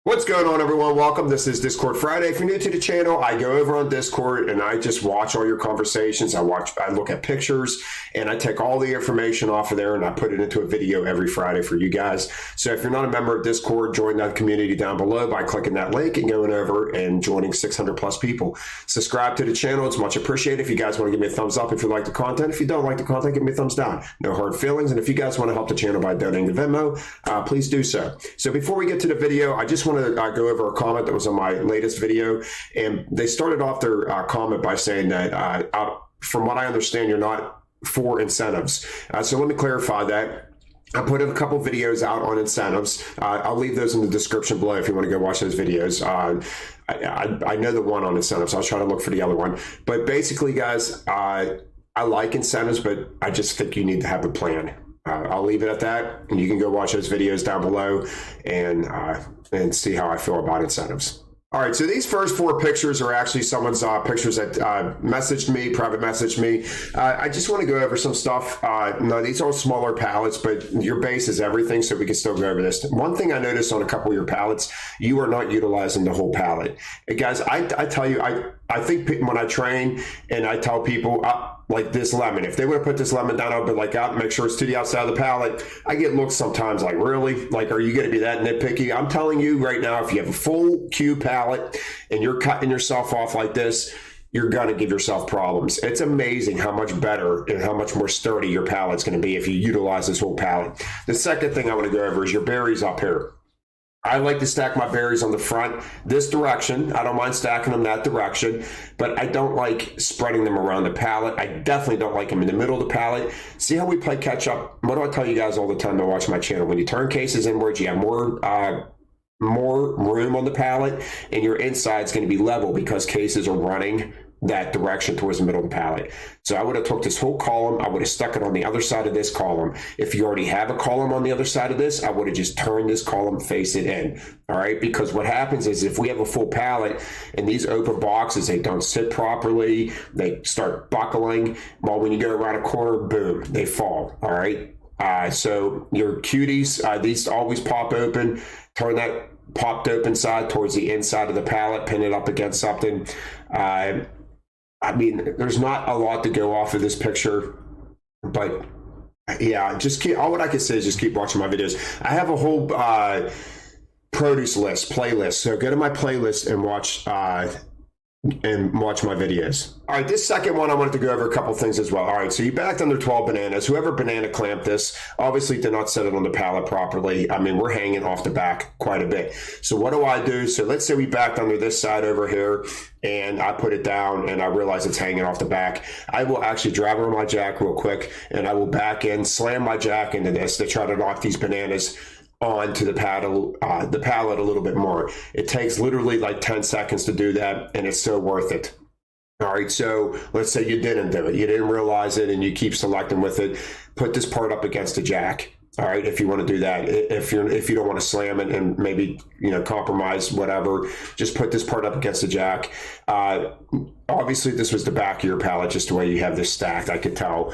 What's going on, everyone? Welcome. This is Discord Friday. If you're new to the channel, I go over on Discord and I just watch all your conversations. I look at pictures, and I take all the information off of there and I put it into a video every Friday for you guys. So if you're not a member of Discord, join that community down below by clicking that link and going over and joining 600 plus people. Subscribe to the channel. It's much appreciated. If you guys want to give me a thumbs up if you like the content. If you don't like the content, give me a thumbs down. No hard feelings. And if you guys want to help the channel by donating to Venmo, please do so. So before we get to the video, I just want to go over a comment that was on my latest video, and they started off their comment by saying that from what I understand, you're not for incentives. So let me clarify that. I put a couple videos out on incentives. I'll leave those in the description below if you want to go watch those videos. I know the one on incentives. I'll try to look for the other one. But basically, guys, I like incentives, but I just think you need to have a plan. I'll leave it at that, and you can go watch those videos down below and see how I feel about incentives. All right, so these first four pictures are actually someone's pictures that messaged me, private messaged me. I just want to go over some stuff. No, these are smaller pallets, but your base is everything, so we can still go over this. One thing I noticed on a couple of your pallets, you are not utilizing the whole pallet. Hey, guys, I tell you, I think when I train and I tell people, like this lemon, if they would have put this lemon down, I would be like, make sure it's to the outside of the pallet. I get looks sometimes like, really? Like, are you going to be that nitpicky? I'm telling you right now, if you have a full cube pallet and you're cutting yourself off like this, you're going to give yourself problems. It's amazing how much better and how much more sturdy your pallet's going to be if you utilize this whole pallet. The second thing I want to go over is your berries up here. I like to stack my berries on the front this direction. I don't mind stacking them that direction, but I don't like spreading them around the pallet. I definitely don't like them in the middle of the pallet. See how we play catch up? What do I tell you guys all the time to watch my channel? When you turn cases inwards, you have more room on the pallet, and your inside's going to be level because cases are running that direction towards the middle of the pallet. So I would have took this whole column, I would have stuck it on the other side of this column. If you already have a column on the other side of this, I would have just turned this column, face it in. All right, because what happens is if we have a full pallet and these open boxes, they don't sit properly, they start buckling. Well, when you go around a corner, boom, they fall. All right. So your cuties, these always pop open. Turn that popped open side towards the inside of the pallet, pin it up against something. I mean, there's not a lot to go off of this picture, but yeah, just keep, all what I can say is just keep watching my videos. I have a whole produce list, playlist. So go to my playlist and watch my videos. All right, this second one, I wanted to go over a couple things as well. All right, so you backed under 12 bananas. Whoever banana clamped this obviously did not set it on the pallet properly. I mean, we're hanging off the back quite a bit. So what do I do? So let's say we backed under this side over here, and I put it down and I realize it's hanging off the back. I will actually drive around my jack real quick, and I will back in, slam my jack into this to try to knock these bananas onto the pallet a little bit more. It takes literally like 10 seconds to do that, and it's so worth it. All right, so let's say you didn't do it, you didn't realize it, and you keep selecting with it. Put this part up against the jack. All right, if you want to do that, if you don't want to slam it and maybe compromise whatever, just put this part up against the jack. Obviously, this was the back of your pallet, just the way you have this stacked, I could tell.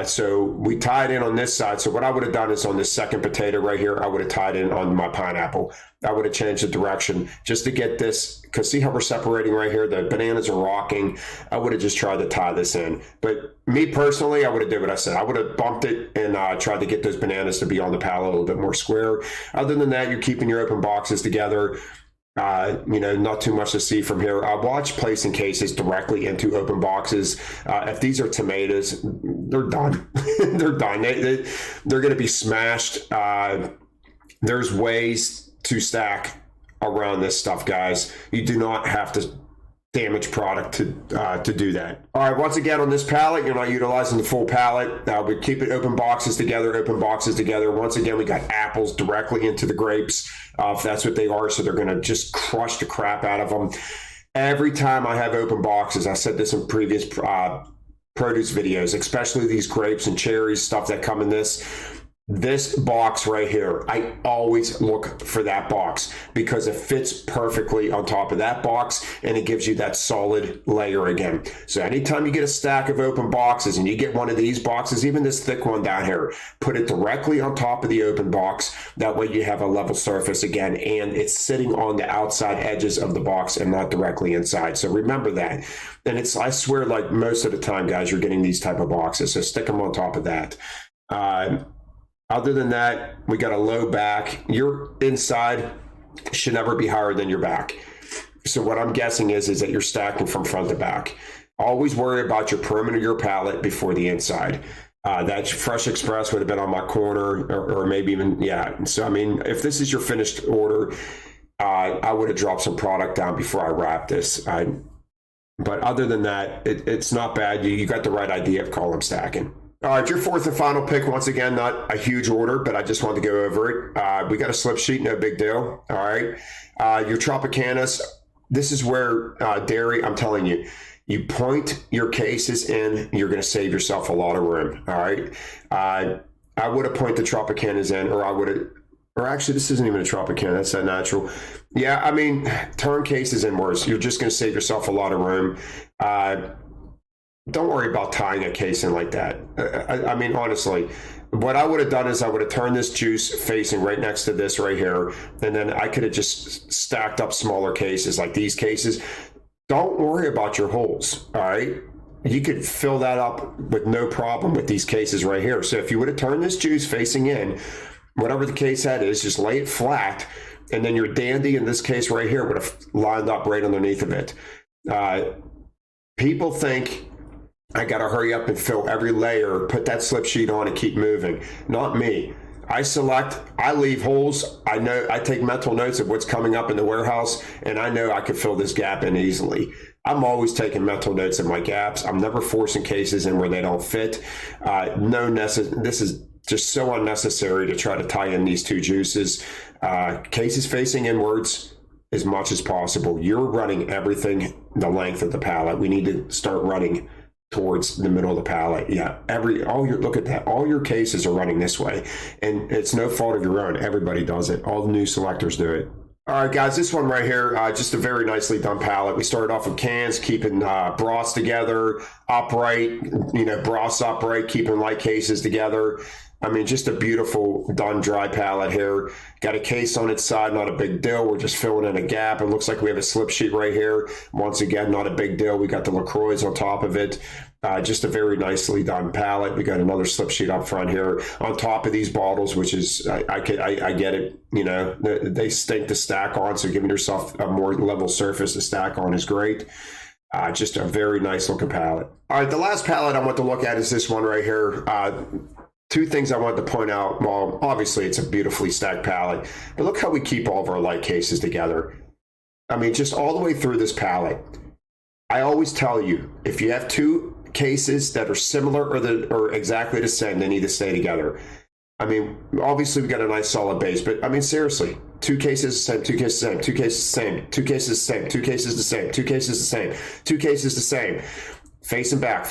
So we tied in on this side. So what I would have done is on this second potato right here, I would have tied in on my pineapple. I would have changed the direction just to get this, because see how we're separating right here? The bananas are rocking. I would have just tried to tie this in. But me personally, I would have did what I said. I would have bumped it and tried to get those bananas to be on the pallet a little bit more square. Other than that, you're keeping your open boxes together. Not too much to see from here. I watch placing cases directly into open boxes. If these are tomatoes, they're done. They're done. They're going to be smashed. There's ways to stack around this stuff, guys. You do not have to damage product to do that. All right, once again, on this pallet, you're not utilizing the full pallet. We keep it open boxes together, open boxes together. Once again, we got apples directly into the grapes, if that's what they are, so they're going to just crush the crap out of them. Every time I have open boxes, I said this in previous produce videos, especially these grapes and cherries, stuff that come in this, This box right here, I always look for that box because it fits perfectly on top of that box and it gives you that solid layer again. So anytime you get a stack of open boxes and you get one of these boxes, even this thick one down here, put it directly on top of the open box. That way you have a level surface again, and it's sitting on the outside edges of the box and not directly inside. So remember that. And it's, I swear, like most of the time, guys, you're getting these type of boxes. So stick them on top of that. Other than that, we got a low back. Your inside should never be higher than your back. So what I'm guessing is that you're stacking from front to back. Always worry about your perimeter of your pallet before the inside. That Fresh Express would have been on my corner, or maybe even, yeah. So, I mean, if this is your finished order, I would have dropped some product down before I wrap this. But other than that, it's not bad. You got the right idea of column stacking. All right, your fourth and final pick, once again, not a huge order, but I just wanted to go over it. We got a slip sheet, no big deal. All right. Your Tropicanas, this is where dairy, I'm telling you, you point your cases in, you're going to save yourself a lot of room. All right. I would have pointed the Tropicanas in, or I would have, or actually, this isn't even a Tropicana. That's that natural. Yeah, I mean, turn cases inwards. You're just going to save yourself a lot of room. Don't worry about tying a case in like that. I mean, honestly, what I would have done is I would have turned this juice facing right next to this right here, and then I could have just stacked up smaller cases like these cases. Don't worry about your holes, all right? You could fill that up with no problem with these cases right here. So if you would have turned this juice facing in, whatever the case head is, just lay it flat, and then your dandy in this case right here would have lined up right underneath of it. People think I got to hurry up and fill every layer, put that slip sheet on and keep moving. Not me. I select, I leave holes. I know, I take mental notes of what's coming up in the warehouse, and I know I could fill this gap in easily. I'm always taking mental notes of my gaps. I'm never forcing cases in where they don't fit. This is just so unnecessary to try to tie in these two juices. Cases facing inwards as much as possible. You're running everything the length of the pallet. We need to start running towards the middle of the pallet. Yeah, look at that. All your cases are running this way, and it's no fault of your own. Everybody does it. All the new selectors do it. All right, guys, this one right here, just a very nicely done pallet. We started off with cans, keeping broths together, upright, broths upright, keeping light cases together. I mean, just a beautiful done dry pallet here. Got a case on its side, not a big deal. We're just filling in a gap. It looks like we have a slip sheet right here. Once again, not a big deal. We got the LaCroix on top of it. Just a very nicely done pallet. We got another slip sheet up front here on top of these bottles, which is, I get it. They stink to stack on, so giving yourself a more level surface to stack on is great. Just a very nice looking pallet. All right, the last pallet I want to look at is this one right here. Two things I wanted to point out. Well, obviously it's a beautifully stacked pallet, but look how we keep all of our light cases together. I mean, just all the way through this pallet. I always tell you, if you have two cases that are similar or exactly the same, they need to stay together. I mean, obviously we got a nice solid base, but I mean, seriously, two cases the same, two cases the same, two cases the same, two cases the same, two cases the same, two cases the same, two cases the same. Facing back.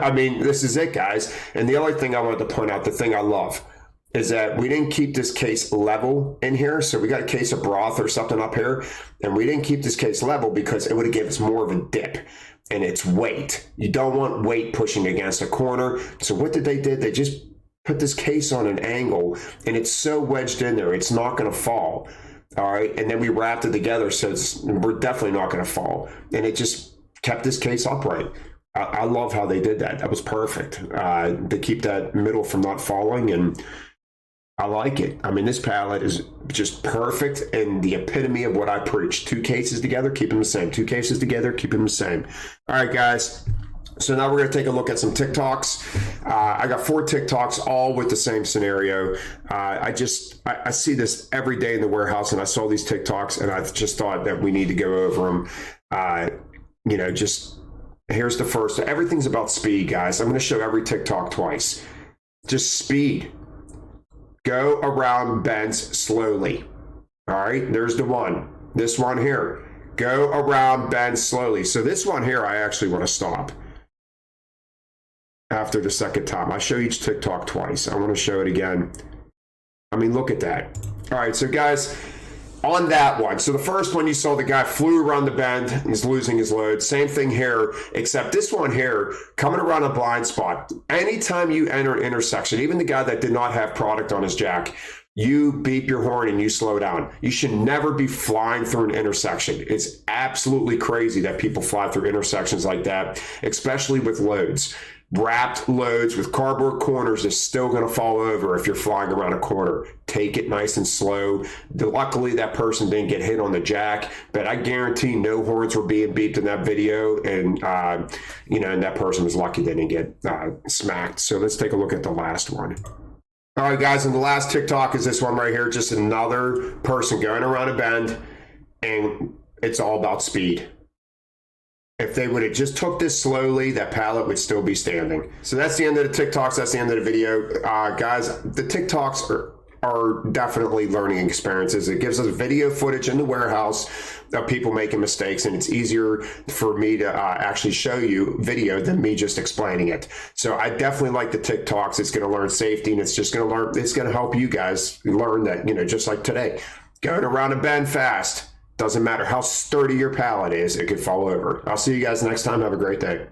I mean, this is it, guys. And the other thing I wanted to point out, the thing I love, is that we didn't keep this case level in here. So we got a case of broth or something up here, and we didn't keep this case level because it would have given us more of a dip in its weight. You don't want weight pushing against a corner. So what did they do? They just put this case on an angle, and it's so wedged in there, it's not going to fall. All right. And then we wrapped it together, so we're definitely not going to fall. And it just kept this case upright. I love how they did that. That was perfect. To keep that middle from not falling, and I like it. I mean, this pallet is just perfect and the epitome of what I preach. Two cases together, keep them the same. Two cases together, keep them the same. All right, guys. So now we're going to take a look at some TikToks. I got 4 TikToks, all with the same scenario. I see this every day in the warehouse, and I saw these TikToks, and I just thought that we need to go over them. Here's the first. Everything's about speed, guys. I'm going to show every TikTok twice. Just speed. Go around bends slowly. All right, there's the one. This one here. Go around bends slowly. So this one here, I actually want to stop. after the second time. I show each TikTok twice. I want to show it again. I mean, look at that. All right, so guys, on that one, so the first one you saw the guy flew around the bend, he's losing his load. Same thing here, except this one here, coming around a blind spot. Anytime you enter an intersection, even the guy that did not have product on his jack, you beep your horn and you slow down. You should never be flying through an intersection. It's absolutely crazy that people fly through intersections like that, especially with loads. Wrapped loads with cardboard corners is still going to fall over if you're flying around a corner. Take it nice and slow. Luckily, that person didn't get hit on the jack, but I guarantee no horns were being beeped in that video, and and that person was lucky they didn't get smacked. So let's take a look at the last one. All right, guys, and the last TikTok is this one right here. Just another person going around a bend, and it's all about speed. If they would have just took this slowly, that pallet would still be standing. So that's the end of the TikToks. That's the end of the video. Guys, the TikToks are definitely learning experiences. It gives us video footage in the warehouse of people making mistakes, and it's easier for me to actually show you video than me just explaining it. So I definitely like the TikToks. It's going to learn safety, and it's just going to learn. It's going to help you guys learn that, just like today, going around a bend fast. Doesn't matter how sturdy your pallet is, it could fall over. I'll see you guys next time. Have a great day.